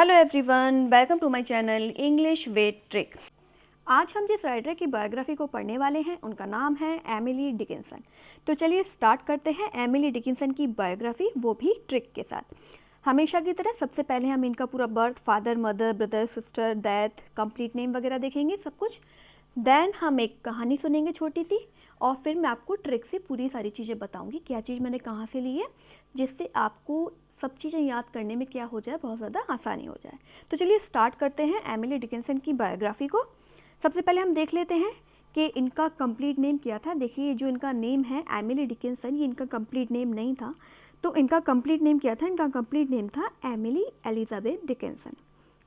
Hello everyone, welcome to my channel English with trick. आज हम जिस राइटर की बायोग्राफी को पढ़ने वाले हैं उनका नाम है एमिली डिकिंसन। तो चलिए स्टार्ट करते हैं एमिली डिकिंसन की बायोग्राफी, वो भी ट्रिक के साथ। हमेशा की तरह सबसे पहले हम इनका पूरा birth, father, mother, brother, sister, death, complete name वगैरह देखेंगे सब कुछ। देन हम एक कहानी सुनेंगे छोटी सी, और फिर मैं आपको ट्रिक से पूरी सारी चीज़ें बताऊंगी, क्या चीज़ मैंने कहाँ से ली है, जिससे आपको सब चीज़ें याद करने में क्या हो जाए, बहुत ज़्यादा आसानी हो जाए। तो चलिए स्टार्ट करते हैं एमिली डिकिंसन की बायोग्राफी को। सबसे पहले हम देख लेते हैं कि इनका कंप्लीट नेम क्या था। देखिए, जो इनका नेम है एमिली डिकिंसन, ये इनका कंप्लीट नेम नहीं था। तो इनका कंप्लीट नेम क्या था? इनका कंप्लीट नेम था एमिली एलिजाबेथ डिकिंसन।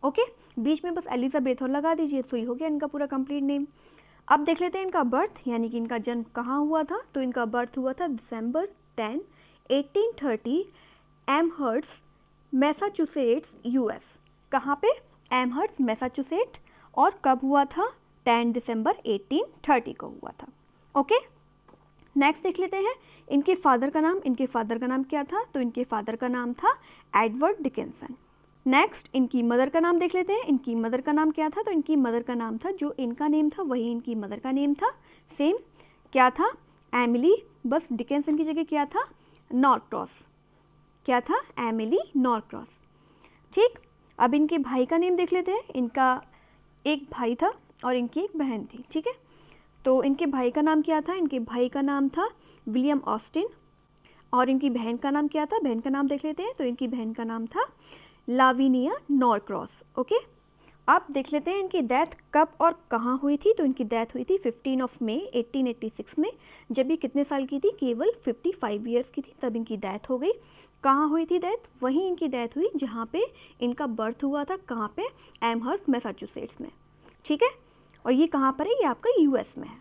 ओके, बीच में बस एलिजाबेथ और लगा दीजिए, तो ही हो गया इनका पूरा कंप्लीट नेम। अब देख लेते हैं इनका बर्थ, यानी कि इनका जन्म कहाँ हुआ था। तो इनका बर्थ हुआ था December 10, 1830 एमहर्स्ट, मैसाचुसेट्स, यूएस। कहाँ पे? Amherst, Massachusetts. और कब हुआ था? 10 दिसंबर 1830 को हुआ था। ओके, नेक्स्ट देख लेते हैं इनके फादर का नाम। इनके फादर का नाम क्या था? तो इनके फादर का नाम था एडवर्ड डिकिंसन। नेक्स्ट इनकी मदर का नाम देख लेते हैं। इनकी मदर का नाम क्या था? तो इनकी मदर का नाम था, जो इनका नेम था वही इनकी मदर का नेम था, सेम। क्या था? एमिली, बस डिकिंसन की जगह क्या था? नॉरक्रॉस। क्या था? एमिली नॉरक्रॉस। ठीक, अब इनके भाई का नेम देख लेते हैं। इनका एक भाई था और इनकी एक बहन थी। ठीक है, तो इनके भाई का नाम क्या था? इनके भाई का नाम था विलियम ऑस्टिन। और इनकी बहन का नाम क्या था? बहन का नाम देख लेते हैं। तो इनकी बहन का नाम था लाविनिया नॉरक्रॉस। ओके, अब देख लेते हैं इनकी डेथ कब और कहाँ हुई थी। तो इनकी डेथ हुई थी 15 मई 1886 में, जब ये कितने साल की थी? केवल 55 ईयर्स की थी, तब इनकी डेथ हो गई। कहाँ हुई थी डेथ? वहीं इनकी डेथ हुई जहाँ पे इनका बर्थ हुआ था। कहाँ पे? एमहर्स्ट, मैसाचुसेट्स में। ठीक है, और ये कहाँ पर है? ये आपका यूएस में है।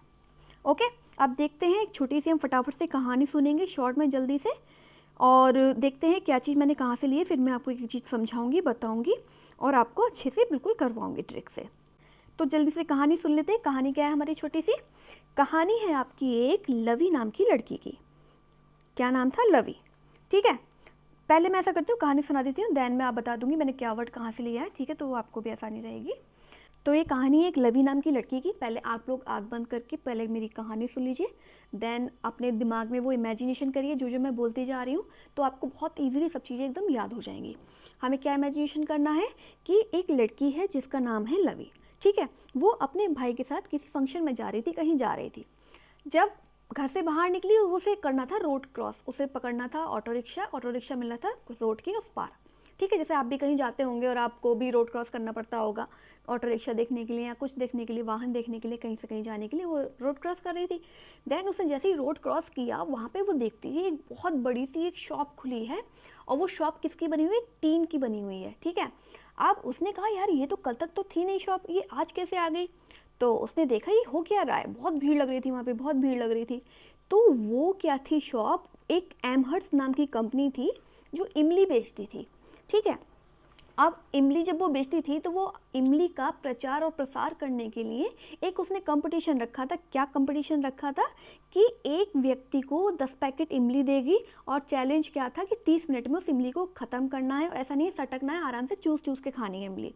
ओके, अब देखते हैं एक छोटी सी, हम फटाफट से कहानी सुनेंगे शॉर्ट में जल्दी से, और देखते हैं क्या चीज़ मैंने कहाँ से ली है। फिर मैं आपको एक चीज़ समझाऊंगी, बताऊंगी, और आपको अच्छे से बिल्कुल करवाऊंगी ट्रिक से। तो जल्दी से कहानी सुन लेते हैं। कहानी क्या है हमारी? छोटी सी कहानी है आपकी एक लवी नाम की लड़की की। क्या नाम था? लवी। ठीक है, पहले मैं ऐसा करती हूँ, कहानी सुना देती हूँ, देन मैं आप बता दूंगी मैंने क्या वर्ड कहाँ से लिया है। ठीक है, तो आपको भी आसानी रहेगी। तो ये कहानी है एक लवी नाम की लड़की की। पहले आप लोग आँख बंद करके पहले मेरी कहानी सुन लीजिए, देन अपने दिमाग में वो इमेजिनेशन करिए जो जो मैं बोलती जा रही हूँ, तो आपको बहुत ईजिली सब चीज़ें एकदम याद हो जाएंगी। हमें क्या इमेजिनेशन करना है कि एक लड़की है जिसका नाम है लवी। ठीक है, वो अपने भाई के साथ किसी फंक्शन में जा रही थी, कहीं जा रही थी। जब घर से बाहर निकली, उसे करना था रोड क्रॉस, उसे पकड़ना था ऑटो रिक्शा। ऑटो रिक्शा मिलना था रोड के उस पार। ठीक है, जैसे आप भी कहीं जाते होंगे और आपको भी रोड क्रॉस करना पड़ता होगा ऑटो रिक्शा देखने के लिए, या कुछ देखने के लिए, वाहन देखने के लिए, कहीं से कहीं जाने के लिए। वो रोड क्रॉस कर रही थी। देन उसने जैसे ही रोड क्रॉस किया, वहाँ पे वो देखती है एक बहुत बड़ी सी एक शॉप खुली है, और वो शॉप किसकी बनी हुई है? टीन की बनी हुई है। ठीक है, अब उसने कहा यार ये तो कल तक तो थी नहीं शॉप, ये आज कैसे आ गई? तो उसने देखा ये हो क्या रहा है, बहुत भीड़ लग रही थी वहाँ पे, बहुत भीड़ लग रही थी। तो वो क्या थी शॉप? एक एमहर्स्ट नाम की कंपनी थी जो इमली बेचती थी। ठीक है, अब इमली जब वो बेचती थी, तो वो इमली का प्रचार और प्रसार करने के लिए एक उसने कंपटीशन रखा था। क्या कंपटीशन रखा था? कि एक व्यक्ति को 10 पैकेट इमली देगी, और चैलेंज क्या था कि 30 मिनट में उस इमली को ख़त्म करना है, और ऐसा नहीं सटकना है, आराम से चूस चूस के खानी है इमली।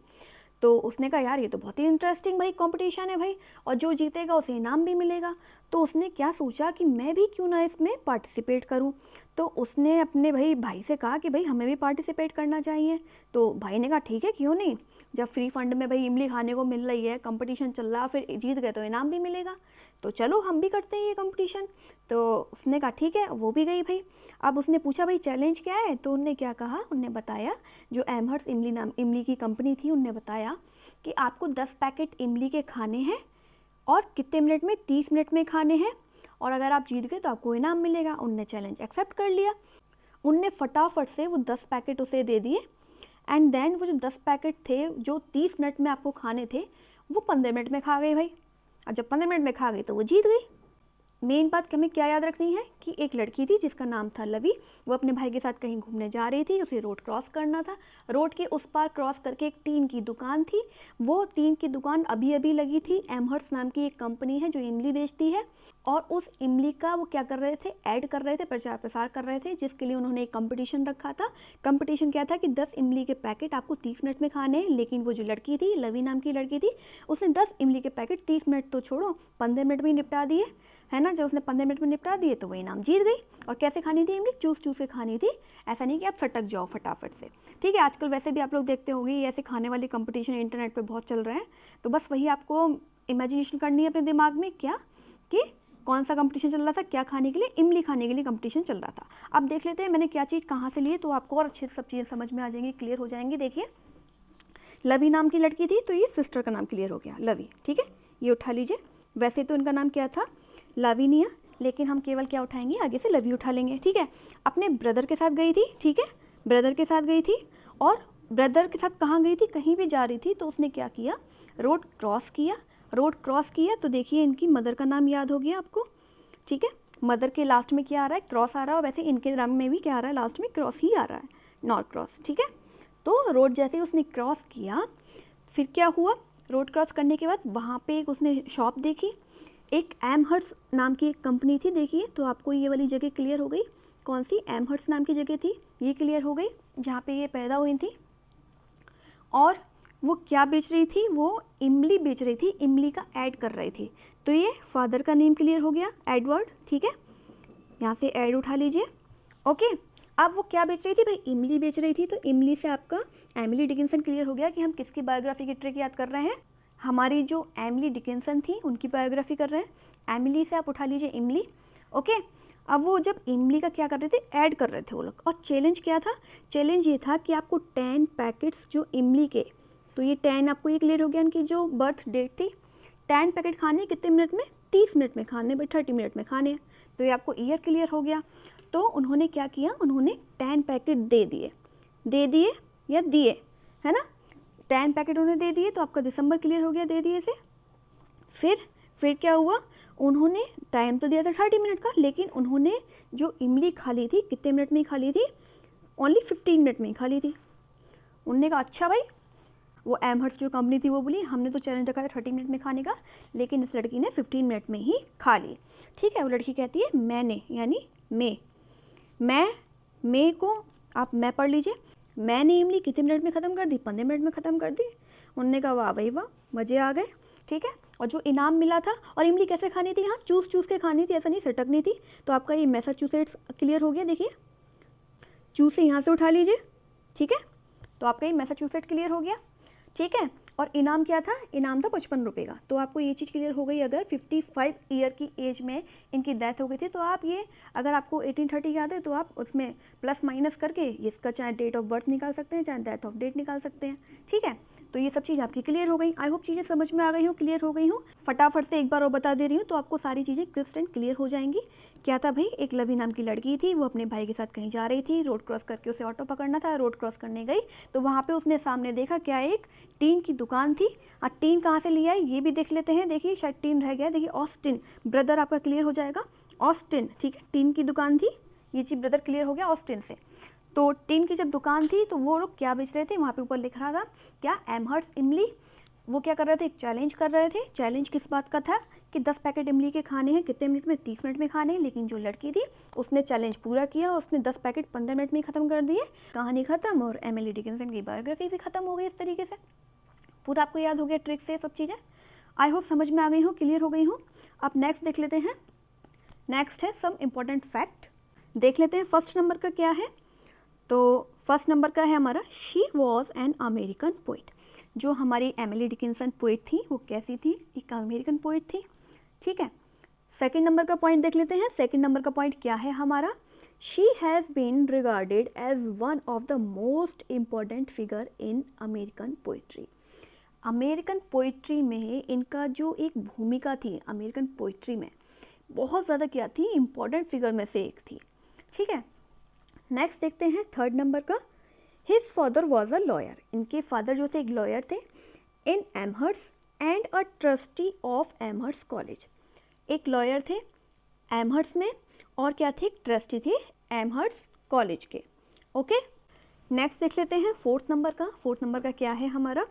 तो उसने कहा यार ये तो बहुत ही इंटरेस्टिंग भाई कंपटीशन है भाई, और जो जीतेगा उसे इनाम भी मिलेगा। तो उसने क्या सोचा कि मैं भी क्यों ना इसमें पार्टिसिपेट करूं। तो उसने अपने भाई से कहा कि भाई हमें भी पार्टिसिपेट करना चाहिए। तो भाई ने कहा ठीक है, क्यों नहीं, जब फ्री फंड में भाई इमली खाने को मिल रही है, कंपटीशन चल रहा, फिर जीत गए तो इनाम भी मिलेगा, तो चलो हम भी करते हैं ये कंपटीशन। तो उसने कहा ठीक है, वो भी गई भाई। अब उसने पूछा भाई चैलेंज क्या है? तो उनने क्या कहा, उनने बताया, जो एमहर्स्ट इमली की कंपनी थी, उनने बताया कि आपको 10 पैकेट इमली के खाने हैं, और कितने मिनट में? 30 मिनट में खाने हैं, और अगर आप जीत गए तो आपको इनाम मिलेगा। उनने चैलेंज एक्सेप्ट कर लिया। उनने फटाफट से वो 10 पैकेट उसे दे दिए, एंड देन वो जो 10 पैकेट थे जो 30 मिनट में आपको खाने थे, वो 15 मिनट में खा गई भाई। और जब 15 मिनट में खा गई तो वो जीत गई। मेन बात हमें क्या याद रखनी है कि एक लड़की थी जिसका नाम था लवी, वो अपने भाई के साथ कहीं घूमने जा रही थी, उसे रोड क्रॉस करना था। रोड के उस पार क्रॉस करके एक टीन की दुकान थी, वो टीन की दुकान अभी अभी लगी थी। एमहर्स्ट नाम की एक कंपनी है जो इमली बेचती है, और उस इमली का वो क्या कर रहे थे, ऐड कर रहे थे, प्रचार प्रसार कर रहे थे, जिसके लिए उन्होंने एक कंपटीशन रखा था। कंपटीशन क्या था कि 10 इमली के पैकेट आपको 30 मिनट में खाने हैं, लेकिन वो जो लड़की थी, लवी नाम की लड़की थी, उसने 10 इमली के पैकेट 30 मिनट तो छोड़ो 15 मिनट में ही निपटा दिए, है ना। जब उसने 15 मिनट में निपटा दिए तो वो इनाम जीत गई। और कैसे खानी थी इमली, चूस चूस के खानी थी, ऐसा नहीं कि आप सटक जाओ फटाफट से, ठीक है। आजकल वैसे भी आप लोग देखते होंगे ये ऐसे खाने वाले कंपटीशन इंटरनेट पे बहुत चल रहे हैं, तो बस वही आपको इमेजिनेशन करनी है अपने दिमाग में, क्या कि कौन सा कंपटीशन चल रहा था, क्या खाने के लिए, इमली खाने के लिए कंपटीशन चल रहा था। अब देख लेते हैं मैंने क्या चीज़ कहाँ से ली, तो आपको और अच्छे से सब चीज़ें समझ में आ जाएंगी, क्लियर हो जाएंगी। देखिए, लवी नाम की लड़की थी, तो ये सिस्टर का नाम क्लियर हो गया, लवी, ठीक है, ये उठा लीजिए। वैसे तो इनका नाम क्या था, लाविनिया, लेकिन हम केवल क्या उठाएंगे, आगे से लवी उठा लेंगे, ठीक है। अपने ब्रदर के साथ गई थी, ठीक है, ब्रदर के साथ गई थी, और ब्रदर के साथ कहाँ गई थी, कहीं भी जा रही थी, तो उसने क्या किया, रोड क्रॉस किया। रोड क्रॉस किया तो देखिए इनकी मदर का नाम याद हो गया आपको, ठीक है। मदर के लास्ट में क्या आ रहा है, क्रॉस आ रहा है, और वैसे इनके नाम में भी क्या आ रहा है, लास्ट में क्रॉस ही आ रहा है, नॉट क्रॉस, ठीक है। तो रोड जैसे ही उसने क्रॉस किया, फिर क्या हुआ, रोड क्रॉस करने के बाद वहाँ पे एक उसने शॉप देखी, एक एमहर्ट्स नाम की एक कंपनी थी, देखिए। तो आपको ये वाली जगह क्लियर हो गई, कौन सी, एमहर्ट्स नाम की जगह थी, ये क्लियर हो गई, जहाँ पे ये पैदा हुई थी। और वो क्या बेच रही थी, वो इमली बेच रही थी, इमली का ऐड कर रही थी। तो ये फादर का नेम क्लियर हो गया, एडवर्ड, ठीक है, यहाँ से ऐड उठा लीजिए, ओके। अब वो क्या बेच रही थी भाई, इमली बेच रही थी, तो इमली से आपका एमिली डिकिंसन क्लियर हो गया कि हम किसकी बायोग्राफी की ट्रिक याद कर रहे हैं, हमारी जो एमिली डिकिंसन थी उनकी बायोग्राफी कर रहे हैं। एमिली से आप उठा लीजिए इमली, ओके। अब वो जब इमली का क्या कर रहे थे, ऐड कर रहे थे वो लोग, और चैलेंज क्या था, चैलेंज ये था कि आपको 10 पैकेट्स जो इमली के, तो ये 10 आपको ये क्लियर हो गया, उनकी जो बर्थ डेट थी, 10 पैकेट खाने कितने मिनट में, 30 मिनट में खाने, भाई 30 मिनट में खाने, तो ये आपको ईयर क्लियर हो गया। तो उन्होंने क्या किया, उन्होंने 10 पैकेट दे दिए या दिए, है ना, 10 पैकेट उन्हें दे दिए, तो आपका दिसंबर क्लियर हो गया दे दिए से। फिर क्या हुआ, उन्होंने टाइम तो दिया था 30 मिनट का, लेकिन उन्होंने जो इमली खा ली थी कितने मिनट में ही खा ली थी, ओनली 15 मिनट में ही खा ली थी। उन्होंने कहा अच्छा भाई, वो एमहर्ट्स जो कंपनी थी वो बोली हमने तो चैलेंज रखा था 30 मिनट में खाने का, लेकिन इस लड़की ने 15 मिनट में ही खा ली, ठीक है। वो लड़की कहती है मैंने, यानी मैं को आप मैं पढ़ लीजिए, मैंने इमली कितने मिनट में ख़त्म कर दी, 15 मिनट में ख़त्म कर दी। उन्होंने कहा वाह भाई वाह, मज़े आ गए, ठीक है। और जो इनाम मिला था, और इमली कैसे खानी थी, हाँ चूस चूस के खानी थी, ऐसा नहीं सटकनी थी। तो आपका ये मैसाचुसेट्स क्लियर हो गया, देखिए चूस से यहाँ से उठा लीजिए, ठीक है। तो आपका ये मैसाचुसेट्स क्लियर हो गया, ठीक है। और इनाम क्या था, इनाम था 55 रुपये का। तो आपको ये चीज़ क्लियर हो गई, अगर 55 ईयर की एज में इनकी डेथ हो गई थी, तो आप ये, अगर आपको 1830 याद है तो आप उसमें प्लस माइनस करके इसका चाहे डेट ऑफ बर्थ निकाल सकते हैं, चाहे डेथ ऑफ डेट निकाल सकते हैं, ठीक है। तो ये सब चीज़ आपकी क्लियर हो गई। आई होप चीज़ें समझ में आ गई हो, क्लियर हो गई हो। फटाफट से एक बार और बता दे रही हूँ, तो आपको सारी चीज़ें क्रिस्टल क्लियर हो जाएंगी। क्या था भाई, एक लवी नाम की लड़की थी, वो अपने भाई के साथ कहीं जा रही थी, रोड क्रॉस करके उसे ऑटो पकड़ना था, रोड क्रॉस करने गई तो वहाँ पे उसने सामने देखा क्या, एक टीन की दुकान थी। और टीन कहाँ से लिया है ये भी देख लेते हैं, देखिए शायद टीन रह गया, देखिए ऑस्टिन, ब्रदर आपका क्लियर हो जाएगा, ऑस्टिन, ठीक है। टीन की दुकान थी, ये चीज़ ब्रदर क्लियर हो गया ऑस्टिन से। तो टीन की जब दुकान थी तो वो लोग क्या बेच रहे थे, वहाँ पे ऊपर लिख रहा था क्या, एमहर्ट्स इमली। वो क्या कर रहे थे, एक चैलेंज कर रहे थे। चैलेंज किस बात का था कि 10 पैकेट इमली के खाने हैं कितने मिनट में, 30 मिनट में खाने हैं। लेकिन जो लड़की थी उसने चैलेंज पूरा किया, उसने 10 पैकेट 15 मिनट में ही ख़त्म कर दिए। कहानी ख़त्म, और एमिली डिकिंसन की बायोग्राफी भी ख़त्म हो गई इस तरीके से। पूरा आपको याद हो गया ट्रिक से सब चीज़ें। आई होप समझ में आ गई हो, क्लियर हो गई हो। अब नेक्स्ट देख लेते हैं, नेक्स्ट है सम इम्पॉर्टेंट फैक्ट। देख लेते हैं फर्स्ट नंबर का क्या है। तो फर्स्ट नंबर का है हमारा, she was an American poet. जो हमारी एमिली डिकिंसन पोइट थी वो कैसी थी, एक अमेरिकन पोइट थी, ठीक है। सेकंड नंबर का पॉइंट देख लेते हैं। सेकंड नंबर का पॉइंट क्या है हमारा, she has been regarded as one of the most important figure in American poetry. American poetry में इनका जो एक भूमिका थी, अमेरिकन पोइट्री में बहुत ज़्यादा क्या थी, इम्पॉर्टेंट फिगर में से एक थी, ठीक है। नेक्स्ट देखते हैं थर्ड नंबर का, his father was a lawyer. इनके फादर जो थे एक लॉयर थे, in Amherst and a trustee of Amherst college. एक लॉयर थे एमहर्ट्स में, और क्या थे, एक ट्रस्टी थे एमहर्ट्स कॉलेज के, ओके। नेक्स्ट देख लेते हैं फोर्थ नंबर का। फोर्थ नंबर का क्या है हमारा,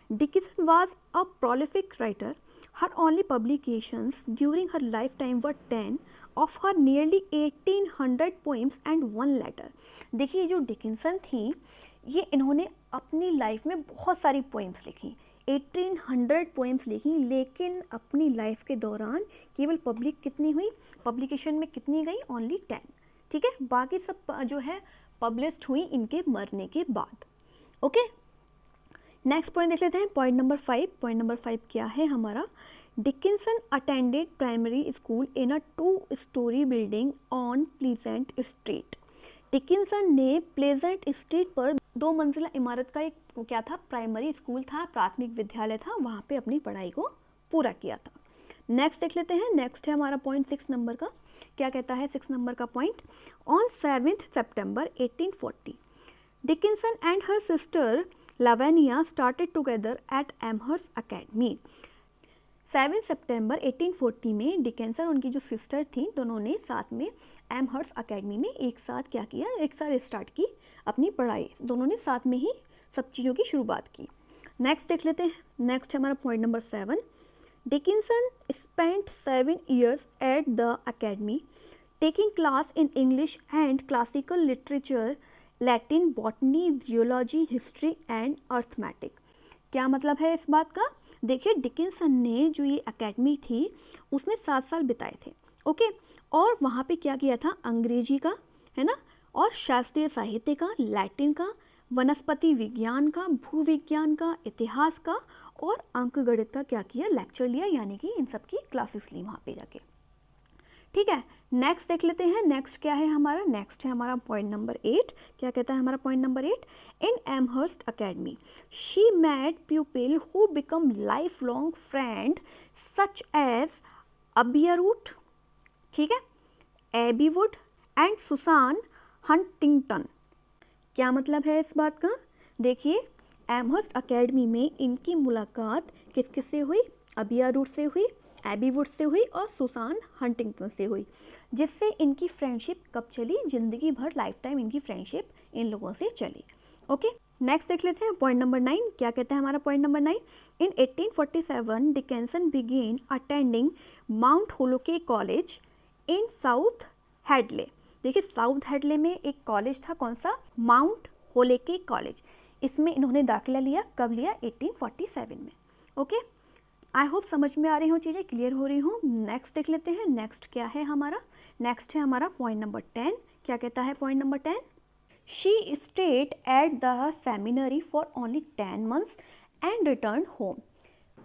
Dickinson was a prolific writer, Her only publications during her lifetime were 10 of her nearly 1800 poems and one letter. देखिए जो डिकिंसन थी, ये इन्होंने अपनी लाइफ में बहुत सारी पोएम्स लिखी, 1800 पोएम्स लिखी, लेकिन अपनी लाइफ के दौरान केवल कितनी हुई, पब्लिकेशन में कितनी गई, ओनली 10, ठीक है। बाकी सब जो है पब्लिश्ड हुई इनके मरने के बाद। ओके, नेक्स्ट पॉइंट देख लेते हैं, पॉइंट नंबर 5। पॉइंट नंबर 5 क्या है हमारा, Dickinson attended primary school in a 2-story building on pleasant street. Dickinson ने प्लेजेंट स्ट्रीट पर 2 मंजिला इमारत का एक क्या था, प्राइमरी स्कूल था, प्राथमिक विद्यालय था, वहाँ पे अपनी पढ़ाई को पूरा किया था। नेक्स्ट देख लेते हैं, नेक्स्ट है हमारा पॉइंट 6 नंबर का। क्या कहता है 6 नंबर का point, on 7 September 1840 Dickinson and her sister Lavinia started together at Amherst academy. 7 सितंबर 1840 में डिकिंसन, उनकी जो सिस्टर थी, दोनों ने साथ में एमहर्स्ट अकेडमी में एक साथ क्या किया, एक साथ स्टार्ट की अपनी पढ़ाई, दोनों ने साथ में ही सब चीज़ों की शुरुआत की। नेक्स्ट देख लेते हैं, नेक्स्ट है हमारा point number 7। Dickinson spent 7 years at the academy taking class in English and classical literature, Latin, botany, geology, history and arithmetic. क्या मतलब है इस बात का, देखिए डिकिंसन ने जो ये एकेडमी थी उसमें 7 साल बिताए थे, ओके, और वहाँ पे क्या किया था, अंग्रेजी का, है ना, और शास्त्रीय साहित्य का, लैटिन का, वनस्पति विज्ञान का, भूविज्ञान का, इतिहास का और अंक गणित का क्या किया, लेक्चर लिया, यानी कि इन सब की क्लासेस ली वहाँ पे जाके, ठीक है। नेक्स्ट देख लेते हैं, नेक्स्ट क्या है हमारा, नेक्स्ट है हमारा पॉइंट नंबर 8। क्या कहता है हमारा point number 8, in Amherst academy she made people who become life long friend such as Abiah Root, ठीक है, Abby Wood and Susan Huntington. क्या मतलब है इस बात का, देखिए एमहर्स्ट अकेडमी में इनकी मुलाकात किस किस से हुई, अबियरूट से हुई, एबी वुड से हुई और सुसान हंटिंगटन से हुई, जिससे इनकी फ्रेंडशिप कब चली, ज़िंदगी भर, लाइफ टाइम इनकी फ्रेंडशिप इन लोगों से चली। ओके, नेक्स्ट देख लेते हैं पॉइंट नंबर 9। क्या कहता है हमारा point number 9, in 1847 Dickinson began attending Mount Holyoke college in South Hadley. देखिए साउथ हेडले में एक कॉलेज था, कौन सा, माउंट होलोके कॉलेज, इसमें इन्होंने दाखिला लिया, कब लिया, 1847 में। ओके, आई होप समझ में आ रही हो, चीज़ें क्लियर हो रही हूँ। नेक्स्ट देख लेते हैं, नेक्स्ट क्या है हमारा, नेक्स्ट है हमारा पॉइंट नंबर 10। क्या कहता है point number 10, she stayed at the seminary for only 10 months and return home.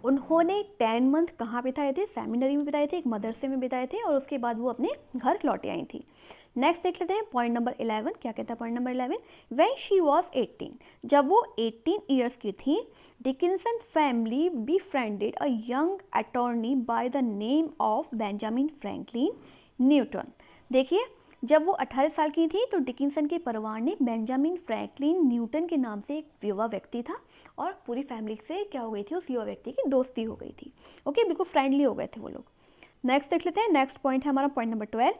उन्होंने 10 month कहाँ बिताए थे, सेमिनरी में बिताए थे, एक मदरसे में बिताए थे, और उसके बाद वो अपने घर लौटे आई थी। नेक्स्ट देख लेते हैं पॉइंट नंबर 11। क्या कहता है point number 11, when she was 18, जब वो 18 years की थी, Dickinson family befriended a young attorney by the name of Benjamin Franklin Newton. देखिए जब वो 18 साल की थी तो डिकिंसन के परिवार ने बेंजामिन फ्रैंकलिन न्यूटन के नाम से एक युवा व्यक्ति था, और पूरी फैमिली से क्या हो गई थी, उस युवा व्यक्ति की दोस्ती हो गई थी। ओके, बिल्कुल फ्रेंडली हो गए थे वो लोग। नेक्स्ट देख लेते हैं, नेक्स्ट पॉइंट है हमारा point number 12।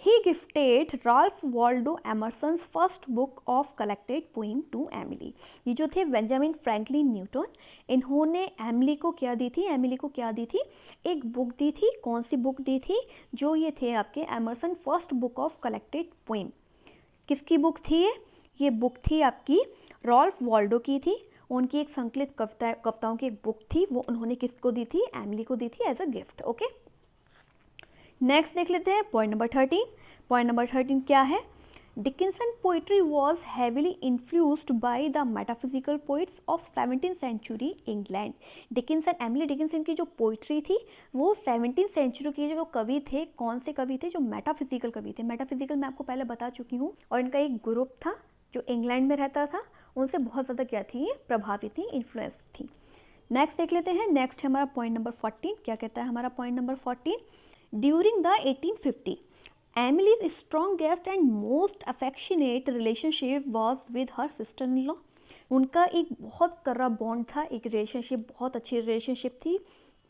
He gifted Ralph Waldo Emerson's first book of collected poem to Emily। ये जो थे बेंजामिन फ्रैंकलिन न्यूटन, इन्होंने एमिली को क्या दी थी, एमिली को क्या दी थी, एक बुक दी थी। कौन सी बुक दी थी, जो ये थे आपके Emerson first book of collected poem. किसकी बुक थी ये बुक थी आपकी रॉल्फ वॉल्डो की थी। उनकी एक संकलित कविताओं की एक बुक थी, वो उन्होंने किसको दी थी, एमिली को दी थी as a gift. Okay, next देख लेते हैं पॉइंट नंबर 13। पॉइंट नंबर 13 क्या है, Dickinson poetry was heavily influenced by the metaphysical poets of 17th century England. Dickinson, Emily Dickinson की जो पोइट्री थी वो 17th century के जो कवि थे, कौन से कवि थे, जो मेटाफिजिकल कवि थे। मेटाफिजिकल मैं आपको पहले बता चुकी हूँ, और इनका एक ग्रुप था जो इंग्लैंड में रहता था, उनसे बहुत ज़्यादा क्या थी, प्रभावित थी, इन्फ्लुएंस थी। नेक्स्ट देख लेते हैं, नेक्स्ट है हमारा पॉइंट नंबर 14। क्या कहता है हमारा point number 14, during the 1850 Emily's strongest and most affectionate relationship was with her sister-in-law। उनका एक बहुत करीबी बॉन्ड था, एक रिलेशनशिप, बहुत अच्छी रिलेशनशिप थी,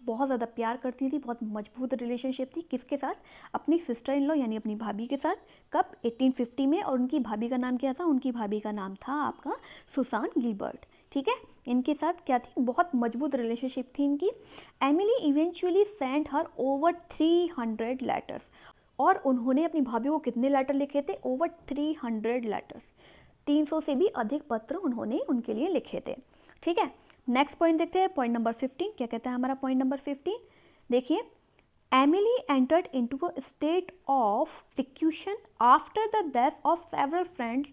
बहुत ज़्यादा प्यार करती थी, बहुत मजबूत रिलेशनशिप थी। किसके साथ, अपनी सिस्टर इन लॉ यानी अपनी भाभी के साथ। कब, 1850 में। और उनकी भाभी का नाम क्या था, उनकी भाभी का नाम था आपका सुसान गिलबर्ट। ठीक है, इनके साथ क्या थी, बहुत मजबूत रिलेशनशिप थी इनकी। Emily eventually sent her over 300 letters, और उन्होंने अपनी भाभी को कितने लेटर लिखे थे, ओवर 300 लेटर्स, 300 से भी अधिक पत्र उन्होंने उनके लिए लिखे थे। ठीक है, नेक्स्ट पॉइंट देखते हैं, पॉइंट नंबर 15 क्या कहता है हमारा पॉइंट नंबर 15। देखिए, Emily entered into a state of seclusion after the death of several friends,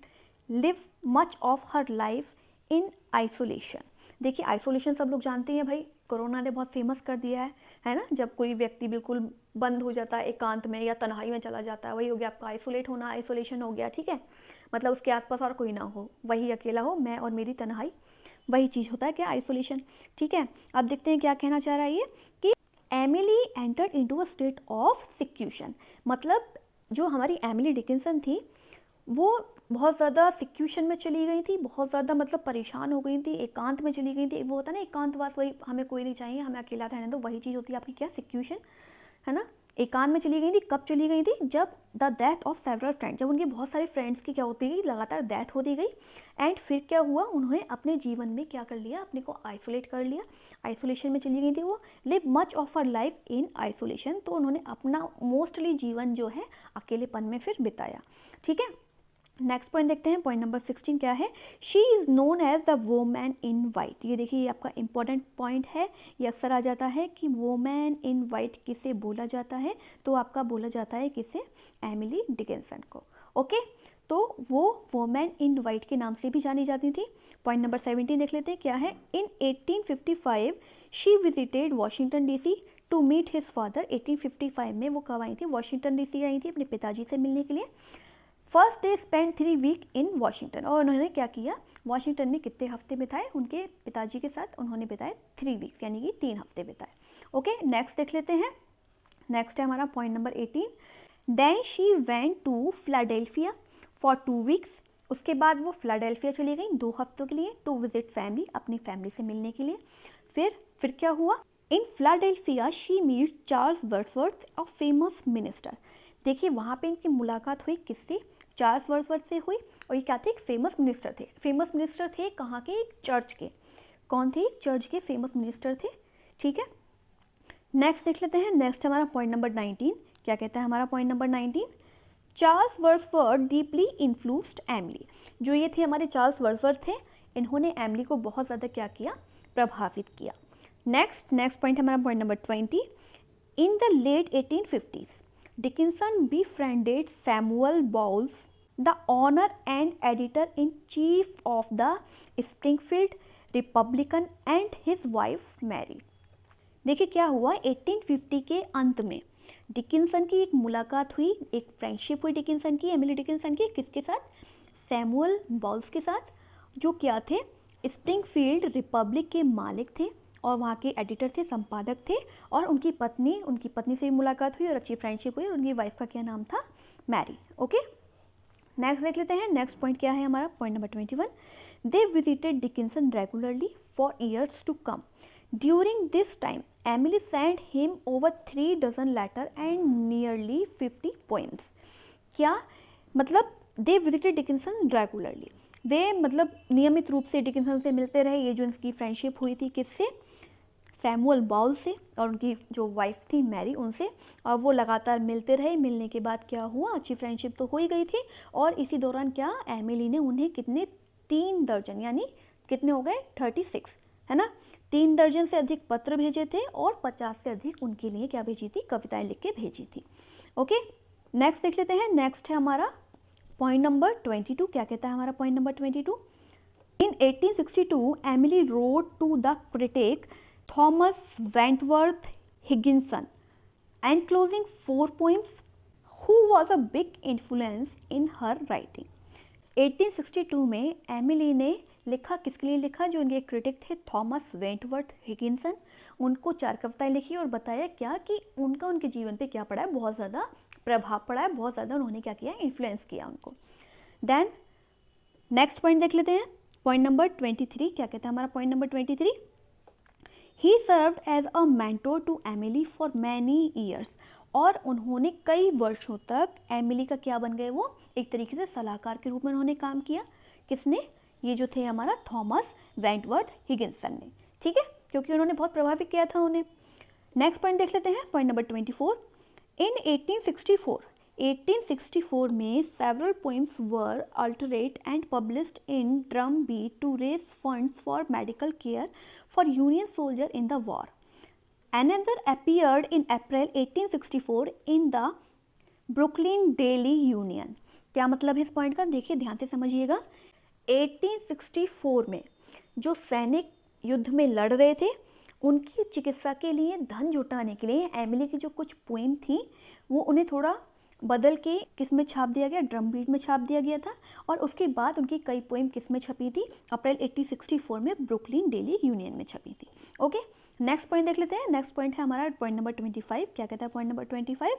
live much of her life in isolation. देखिए, आइसोलेशन सब लोग जानते हैं भाई, कोरोना ने बहुत फेमस कर दिया है ना। जब कोई व्यक्ति बिल्कुल बंद हो जाता है, एकांत में या तन्हाई में चला जाता है, वही हो गया आपका आइसोलेट होना, आइसोलेशन हो गया। ठीक है, मतलब उसके आसपास और कोई ना हो, वही अकेला हो, मैं और मेरी तन्हाई, वही चीज़ होता है क्या, आइसोलेशन। ठीक है, अब देखते हैं क्या कहना चाह रहा है ये कि Emily entered into a state of seclusion, मतलब जो हमारी एमिली डिकिंसन थी वो बहुत ज़्यादा सिक्यूशन में चली गई थी, बहुत ज़्यादा मतलब परेशान हो गई थी, एकांत में चली गई थी। वो होता है ना एकांतवास, वही हमें कोई नहीं चाहिए, हमें अकेला रहने दो, वही चीज़ होती है आपकी क्या, सिक्यूशन, है ना। एकांत में चली गई थी, कब चली गई थी, जब the death of several friends, जब उनके बहुत सारे फ्रेंड्स की क्या होती गई, लगातार डेथ होती गई। एंड फिर क्या हुआ, उन्होंने अपने जीवन में क्या कर लिया, अपने को आइसोलेट कर लिया, आइसोलेशन में चली गई थी वो। Live much of her life in isolation, तो उन्होंने अपना मोस्टली जीवन जो है अकेलेपन में फिर बिताया। ठीक है, नेक्स्ट पॉइंट देखते हैं, पॉइंट नंबर 16 क्या है, she is known as the woman in white. ये देखिए, ये आपका इंपॉर्टेंट पॉइंट है, ये अक्सर आ जाता है कि वोमैन इन वाइट किसे बोला जाता है, तो आपका बोला जाता है किसे, एमिली डिकिंसन को। ओके, तो वो वोमैन इन वाइट के नाम से भी जानी जाती थी। पॉइंट नंबर 17 देख लेते हैं क्या है, in 1855 she visited Washington DC to meet his father. 1855 में वो कब आई थी, वॉशिंगटन डीसी आई थी अपने पिताजी से मिलने के लिए। First day spend 3 week in Washington, और उन्होंने क्या किया, वॉशिंगटन में कितने हफ्ते बिताए, उनके पिताजी के साथ उन्होंने बिताए 3 वीक्स, यानी कि 3 हफ्ते बिताए। ओके, नेक्स्ट देख लेते हैं, नेक्स्ट है हमारा point number 18। Then she went to Philadelphia for 2 weeks, उसके बाद वो फिलाडेल्फिया चली गई 2 हफ्तों के लिए, टू विजिट फैमिली, अपनी फैमिली से मिलने के लिए। फिर क्या हुआ, in Philadelphia she meet Charles Wordsworth, a famous minister. देखिए, वहाँ पे इनकी मुलाकात हुई किससे, चार्ल्स वर्ड्सवर्थ से हुई, और ये क्या थे, एक फेमस मिनिस्टर थे। फेमस मिनिस्टर थे कहाँ के, एक चर्च के। कौन थे, एक चर्च के फेमस मिनिस्टर थे। ठीक है, नेक्स्ट देख लेते हैं, नेक्स्ट हमारा पॉइंट नंबर 19 क्या कहता है हमारा point number 19। Charles Wordsworth deeply influenced Emily. जो ये थे हमारे चार्ल्स वर्ड्सवर्थ थे, इन्होंने एमिली को बहुत ज़्यादा क्या किया, प्रभावित किया। नेक्स्ट पॉइंट हमारा point number 20। In the late 1850s Dickinson befriended Samuel Bowles, the owner and editor-in-chief of the Springfield Republican, and his wife Mary। देखिए क्या हुआ, 1850 के अंत में डिकिंसन की एक मुलाकात हुई, एक फ्रेंडशिप हुई डिकिंसन की, एमिली डिकिंसन की, किसके साथ, सैमुअल बॉल्स के साथ, जो क्या थे, स्प्रिंगफील्ड रिपब्लिक के मालिक थे और वहाँ के एडिटर थे, संपादक थे। और उनकी पत्नी से भी मुलाकात हुई और अच्छी फ्रेंडशिप हुई, और उनकी वाइफ का क्या नाम था, मैरी। ओके, नेक्स्ट देख लेते हैं, नेक्स्ट पॉइंट क्या है हमारा point number 21। They visited Dickinson regularly for years to come. During this time Emily send him over 3 dozen letter and nearly 50 poems. क्या मतलब, दे विजिटेड डिकिंसन रेगुलरली, वे मतलब नियमित रूप से डिकिंसन से मिलते रहे। ये जो इनकी फ्रेंडशिप हुई थी किससे, सैमुअल बाउल से, और उनकी जो वाइफ थी मैरी, उनसे, और वो लगातार मिलते रहे। मिलने के बाद क्या हुआ, अच्छी फ्रेंडशिप तो हो ही गई थी, और इसी दौरान क्या, एमिली ने उन्हें कितने, 3 दर्जन, यानी कितने हो गए, 36, है ना, 3 दर्जन से अधिक पत्र भेजे थे, और 50 से अधिक उनके लिए क्या भेजी थी, कविताएं लिख के भेजी थी। ओके, नेक्स्ट देख लेते हैं, नेक्स्ट है हमारा पॉइंट नंबर 22। क्या कहता है हमारा point number 22। In 1862 Emily wrote to the critic Thomas Wentworth Higginson enclosing 4 poems, who was a big influence in her writing। 1862 में एमिली ने लिखा, किसके लिए लिखा, जो उनके क्रिटिक थे थॉमस वेंटवर्थ हिगिंसन, उनको 4 कविताएं लिखी और बताया क्या कि उनका उनके जीवन पे क्या पड़ा है, बहुत ज़्यादा प्रभाव पड़ा है, बहुत ज़्यादा उन्होंने क्या किया, इन्फ्लुएंस किया उनको। देन नेक्स्ट पॉइंट देख लेते हैं, पॉइंट नंबर 23। क्या कहता है हमारा point number 23। He served as a mentor to Emily for many years, और उन्होंने कई वर्षों तक एमिली का क्या बन गए, वो एक तरीके से सलाहकार के रूप में उन्होंने काम किया। किसने, ये जो थे हमारा थॉमस वेंटवर्थ हिगिंसन ने, ठीक है, क्योंकि उन्होंने बहुत प्रभावित किया था उन्हें। नेक्स्ट पॉइंट देख लेते हैं, पॉइंट नंबर 24। इन 1864 में several poems were altered and published in Drum Beat to raise funds for medical care for Union soldier in the war. Another appeared in April 1864 in the Brooklyn Daily Union। क्या मतलब है इस point का, देखिए ध्यान से समझिएगा। 1864 में जो सैनिक युद्ध में लड़ रहे थे उनकी चिकित्सा के लिए धन जुटाने के लिए एमिली की जो कुछ पोएम थी वो उन्हें थोड़ा बदल के किस में छाप दिया गया, ड्रम बीट में छाप दिया गया था। और उसके बाद उनकी कई पोएम किस में छपी थी, अप्रैल 1864 में ब्रुकलिन डेली यूनियन में छपी थी। ओके, नेक्स्ट पॉइंट देख लेते हैं। नेक्स्ट पॉइंट है हमारा पॉइंट नंबर 25। क्या कहता है point number 25?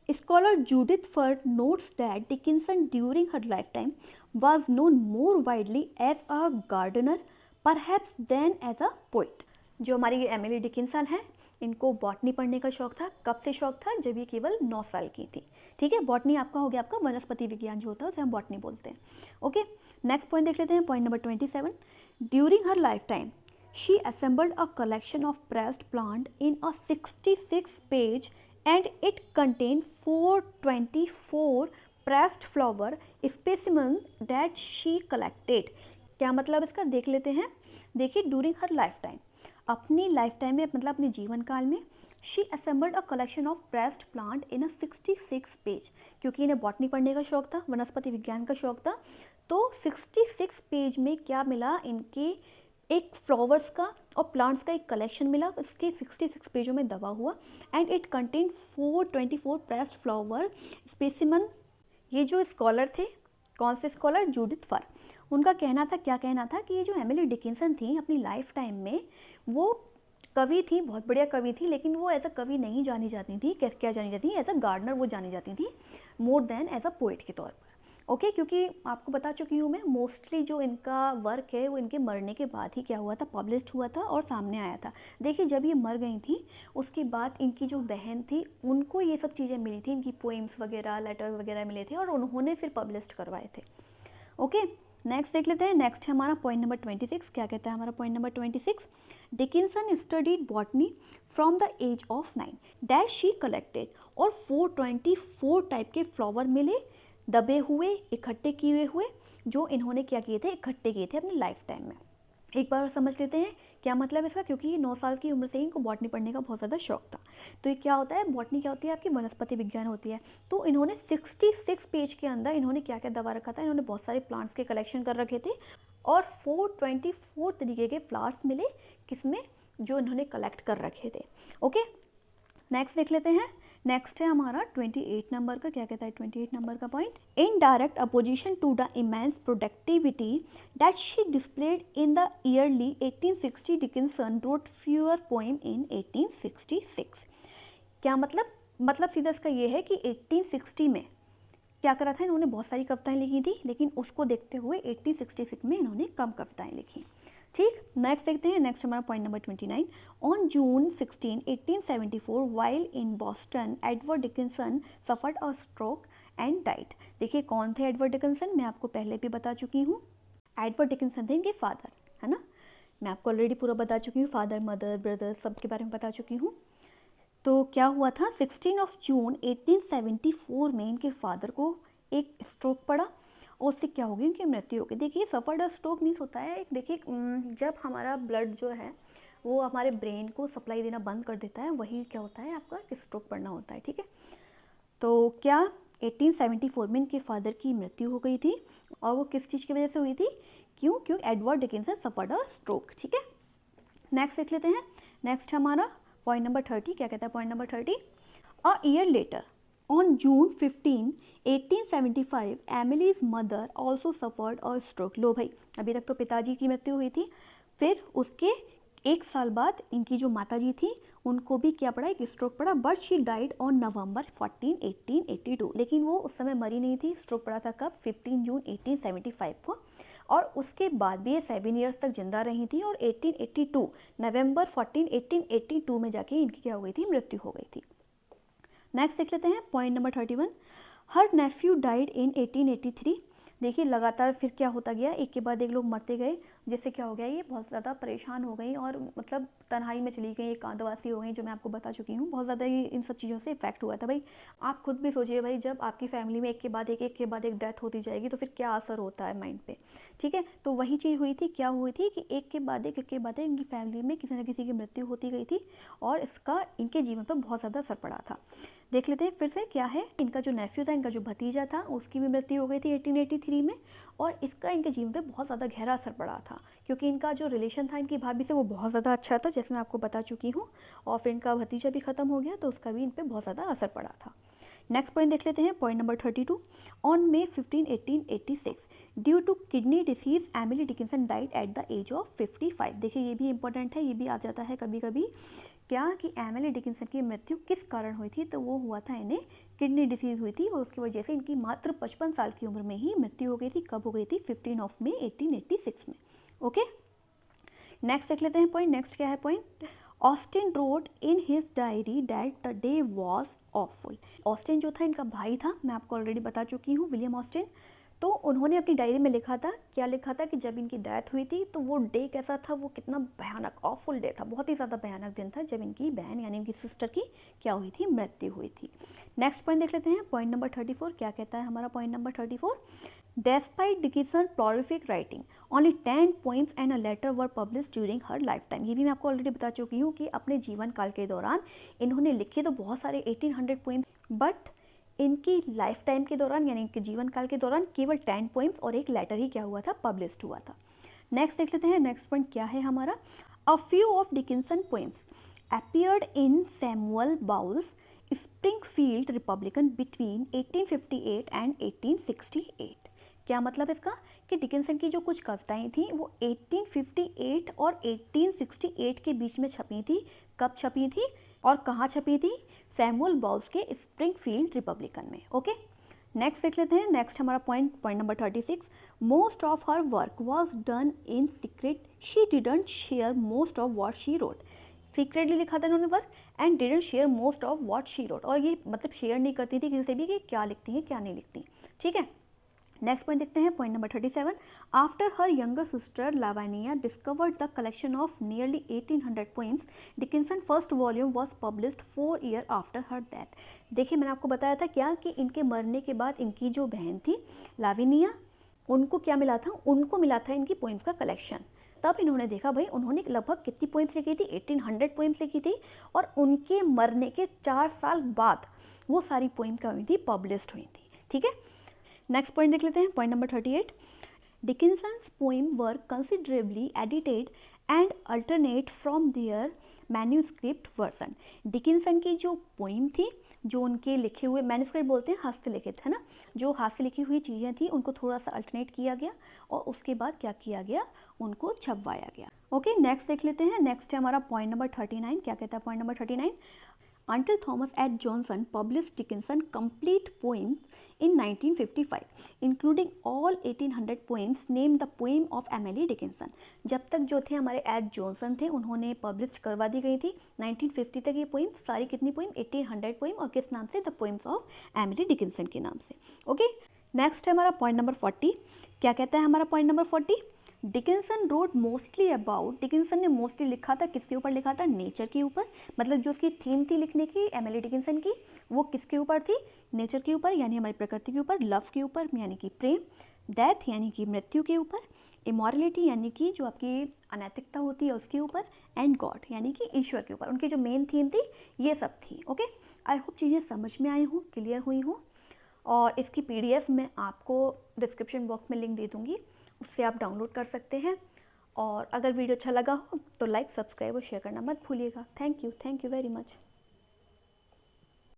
Scholar Judith Farr notes that Dickinson during her lifetime was known more widely as a gardener perhaps than as a poet. जो हमारी एमिली डिकिंसन है इनको बॉटनी पढ़ने का शौक था। कब से शौक था, जब ये केवल 9 साल की थी, ठीक है। बॉटनी आपका हो गया आपका वनस्पति विज्ञान जो होता है उसे हम बॉटनी बोलते हैं। ओके, नेक्स्ट पॉइंट देख लेते हैं, point number 27। During her life time she assembled a collection of pressed plant in a 66 page and it contained 424 pressed flower specimens that she collected। क्या मतलब इसका देख लेते हैं। देखिए, ड्यूरिंग हर लाइफ टाइम, अपनी लाइफ टाइम में मतलब अपने जीवन काल में, she assembled a collection of pressed plant in a 66 page, क्योंकि इन्हें बॉटनी पढ़ने का शौक था, वनस्पति विज्ञान का शौक था। तो 66 पेज में क्या मिला, इनके एक फ्लावर्स का और प्लांट्स का एक कलेक्शन मिला, इसके 66 पेजों में दबा हुआ। And it contain 424 pressed flower specimen. ये जो स्कॉलर थे, कौन से स्कॉलर, जूडिथ फर्ड, उनका कहना था, क्या कहना था कि ये जो एमिली डिकिंसन थी अपनी लाइफ टाइम में वो कवि थी, बहुत बढ़िया कवि थी, लेकिन वो एज अ कवि नहीं जानी जाती थी। क्या जानी जाती थी, एज अ गार्डनर वो जानी जाती थी, more than as a poet के तौर पर। ओके, क्योंकि आपको बता चुकी हूँ मैं, मोस्टली जो इनका वर्क है वो इनके मरने के बाद ही क्या हुआ था, पब्लिश्ड हुआ था और सामने आया था। देखिए, जब ये मर गई थी उसके बाद इनकी जो बहन थी उनको ये सब चीज़ें मिली थी, इनकी पोएम्स वगैरह, लेटर्स वगैरह मिले थे और उन्होंने फिर पब्लिश्ड करवाए थे। ओके, नेक्स्ट देख लेते हैं। नेक्स्ट है हमारा पॉइंट नंबर 26। क्या कहता है हमारा point number 26? Dickinson studied botany from the age of 9 dash she collected, और 424 टाइप के फ्लावर मिले, दबे हुए, इकट्ठे किए हुए, जो इन्होंने क्या किए थे, इकट्ठे किए थे अपनी लाइफ टाइम में। एक बार समझ लेते हैं क्या मतलब इसका, क्योंकि ये 9 साल की उम्र से ही इनको बॉटनी पढ़ने का बहुत ज़्यादा शौक था। तो ये क्या होता है, बॉटनी क्या होती है, आपकी वनस्पति विज्ञान होती है। तो इन्होंने 66 पेज के अंदर इन्होंने क्या क्या दबा रखा था, इन्होंने बहुत सारे प्लांट्स के कलेक्शन कर रखे थे और 424 तरीके के फ्लावर्स मिले, किसमें, जो इन्होंने कलेक्ट कर रखे थे। ओके, नेक्स्ट देख लेते हैं। नेक्स्ट है हमारा 28 नंबर का। क्या कहता है 28 नंबर का point? In direct opposition to the immense productivity that she displayed in the early 1860, Dickinson wrote fewer poem in 1866। क्या मतलब सीधा इसका ये है कि 1860 में क्या करा था, इन्होंने बहुत सारी कविताएं लिखी थी, लेकिन उसको देखते हुए 1866 में इन्होंने कम कविताएं लिखी। ठीक, नेक्स्ट देखते हैं। नेक्स्ट हमारा point number 29। On June 16, 1874 while in Boston Edward Dickinson suffered a stroke and died. देखिए, कौन थे एडवर्ड डिकिंसन, मैं आपको पहले भी बता चुकी हूँ। एडवर्ड डिकिंसन थे इनके फादर, है ना, मैं आपको ऑलरेडी पूरा बता चुकी हूँ, फादर, मदर, ब्रदर सब के बारे में बता चुकी हूँ। तो क्या हुआ था, 16 जून 1874 में इनके फादर को एक स्ट्रोक पड़ा और उससे क्या होगी, उनकी मृत्यु होगी। देखिए, सफर्ड अ स्ट्रोक मीन्स होता है, देखिए जब हमारा ब्लड जो है वो हमारे ब्रेन को सप्लाई देना बंद कर देता है, वही क्या होता है, आपका स्ट्रोक पड़ना होता है। ठीक है, तो क्या 1874 में इनके फादर की मृत्यु हो गई थी, और वो किस चीज़ की वजह से हुई थी, क्यों Edward Dickinson suffered a stroke. ठीक है, नेक्स्ट देख लेते हैं। नेक्स्ट हमारा पॉइंट नंबर 30। क्या कहता है point number 30? A year later on June 15, 1875 Emily's mother also suffered a stroke. लो भाई, अभी तक तो पिताजी की मृत्यु हुई थी, फिर उसके 1 साल बाद इनकी जो माताजी थी उनको भी क्या पड़ा, एक स्ट्रोक पड़ा, but she died on November 14, 1882। लेकिन वो उस समय मरी नहीं थी, स्ट्रोक पड़ा था कब, 15 जून 1875 को, और उसके बाद भी ये 7 ईयर्स तक जिंदा रही थी, और 1882 नवंबर 14, 1882 में जाके इनकी क्या हो गई थी, मृत्यु हो गई थी। नेक्स्ट देख लेते हैं point number 31। Her nephew died in 1883। देखिए लगातार फिर क्या होता गया, एक के बाद एक लोग मरते गए, जिससे क्या हो गया, ये बहुत ज़्यादा परेशान हो गई और मतलब तन्हाई में चली गई, एकांतवासी हो गई, जो मैं आपको बता चुकी हूँ। बहुत ज़्यादा ये इन सब चीज़ों से इफेक्ट हुआ था भाई। आप खुद भी सोचिए भाई, जब आपकी फैमिली में एक के बाद एक डेथ होती जाएगी तो फिर क्या असर होता है माइंड पे, ठीक है। तो वही चीज़ हुई थी, क्या हुई थी कि एक के बाद एक इनकी फैमिली में किसी न किसी की मृत्यु होती गई थी और इसका इनके जीवन पर बहुत ज़्यादा असर पड़ा था। देख लेते हैं फिर से क्या है। इनका जो नेफ्यू था, इनका जो भतीजा था, उसकी भी मृत्यु हो गई थी 1883 में, और इसका इनके जीवन पे बहुत ज़्यादा गहरा असर पड़ा था, क्योंकि इनका जो रिलेशन था इनकी भाभी से वो बहुत ज़्यादा अच्छा था, जैसे मैं आपको बता चुकी हूँ। और फिर इनका भतीजा भी ख़त्म हो गया तो उसका भी इन पर बहुत ज़्यादा असर पड़ा था। नेक्स्ट पॉइंट देख लेते हैं, point number 32। On May 15, 1886 due to kidney disease Emily Dickinson died at the age of 55। देखिए ये भी इंपॉर्टेंट है, ये भी आ जाता है कभी कभी, क्या कि एमिली डिकिंसन की मृत्यु किस कारण हुई थी, तो वो हुआ था इन्हें किडनी डिसीज हुई थी और उसकी वजह से इनकी मात्र 55 साल की उम्र में ही मृत्यु हो गई थी। कब हो गई थी? 15 May 1886 में। ओके, नेक्स्ट देख लेते हैं पॉइंट। नेक्स्ट क्या है point? Austin road in his diary that the day was awful. Austin जो था इनका भाई था, मैं आपको ऑलरेडी बता चुकी हूँ, विलियम ऑस्टिन। तो उन्होंने अपनी डायरी में लिखा था, क्या लिखा था कि जब इनकी डेथ हुई थी तो वो डे कैसा था, वो कितना भयानक ऑफुल डे था, बहुत ही ज़्यादा भयानक दिन था जब इनकी बहन यानी इनकी सिस्टर की क्या हुई थी? मृत्यु हुई थी। नेक्स्ट पॉइंट देख लेते हैं, पॉइंट नंबर 34। क्या कहता है हमारा point number 34? Despite Dickinson's prolific writing, only 10 poems and a letter were published during her lifetime। ये भी मैं आपको ऑलरेडी बता चुकी हूँ कि अपने जीवन काल के दौरान इन्होंने लिखे तो बहुत सारे 1800 पोएम्स, बट इनकी लाइफ टाइम के दौरान यानी इनके जीवन काल के दौरान केवल 10 पोएम्स और एक लेटर ही क्या हुआ था? पब्लिश्ड हुआ था। नेक्स्ट देख लेते हैं, नेक्स्ट पॉइंट क्या है हमारा? A few of Dickinson poems appeared in Samuel Bowles Springfield Republican between 1858 and 1868। क्या मतलब इसका? कि डिकिंसन की जो कुछ कविताएं थी वो 1858 और 1868 के बीच में छपी थी। कब छपी थी और कहाँ छपी थी? सैमुअल बाउल्स के स्प्रिंगफील्ड रिपब्लिकन में। ओके, नेक्स्ट देख लेते हैं। नेक्स्ट हमारा point number 36। Most of her work was done in secret, she didn't share most of what she wrote. Secretly लिखा था इन्होंने work, and didn't share most of what she wrote, और ये मतलब शेयर नहीं करती थी किसी से भी कि क्या लिखती हैं क्या नहीं लिखती, ठीक है। नेक्स्ट पॉइंट देखते हैं, point number 37। After her younger sister Lavania discovered the collection of nearly 1800 poems, Dickinson first volume was published 4 year after her death. देखिए मैंने आपको बताया था क्या कि इनके मरने के बाद इनकी जो बहन थी लाविनिया, उनको क्या मिला था? उनको मिला था इनकी पोएम्स का कलेक्शन। तब इन्होंने देखा भाई उन्होंने लगभग कितनी पोएम्स लिखी थी? 1800 पोएम्स लिखी थी, और उनके मरने के 4 साल बाद वो सारी पोएम क्या हुई थी? पब्लिश्ड हुई थी, ठीक है। नेक्स्ट पॉइंट देख लेते हैं, point number 38। Dickinson's poem were considerably edited and alternate from their manuscript version. Dickinson की जो पोएम थी, जो उनके लिखे हुए, मैन्यूस्क्रिप्ट बोलते हैं हस्तलिखित, है ना, जो हाथ से लिखी हुई चीज़ें थी उनको थोड़ा सा अल्टरनेट किया गया और उसके बाद क्या किया गया? उनको छपवाया गया। ओके, नेक्स्ट देख लेते हैं। नेक्स्ट है हमारा पॉइंट नंबर 39। क्या कहता है point number 39? Until Thomas H. Johnson published Dickinson complete poems in 1955, including all 1800 poems named the poem of Emily Dickinson। जब तक जो थे हमारे एच जॉनसन थे उन्होंने पब्लिश करवा दी गई थी 1950 तक ये पोइम, सारी कितनी पोइम? 1800 पोइम, और किस नाम से? The poems of Emily Dickinson के नाम से। ओके, नेक्स्ट है हमारा पॉइंट नंबर 40। क्या कहता है हमारा point number 40? Dickinson road mostly about, Dickinson ने मोस्टली लिखा था किसके ऊपर? लिखा था नेचर के ऊपर। मतलब जो उसकी थीम थी लिखने की एमिली डिकिंसन की, वो किसके ऊपर थी? नेचर के ऊपर, यानी हमारी प्रकृति के ऊपर। लव के ऊपर यानी कि प्रेम, डेथ यानी कि मृत्यु के ऊपर, इमोरलिटी यानी कि जो आपकी अनैतिकता होती है उसके ऊपर, एंड गॉड यानी कि ईश्वर के ऊपर। उनकी जो मेन थीम थी ये सब थी। ओके, आई होप चीज़ें समझ में आई हूँ, क्लियर हुई हूँ, और इसकी PDF मैं आपको डिस्क्रिप्शन बॉक्स में लिंक दे दूँगी, उससे आप डाउनलोड कर सकते हैं। और अगर वीडियो अच्छा लगा हो तो लाइक, सब्सक्राइब और शेयर करना मत भूलिएगा। Thank you very much.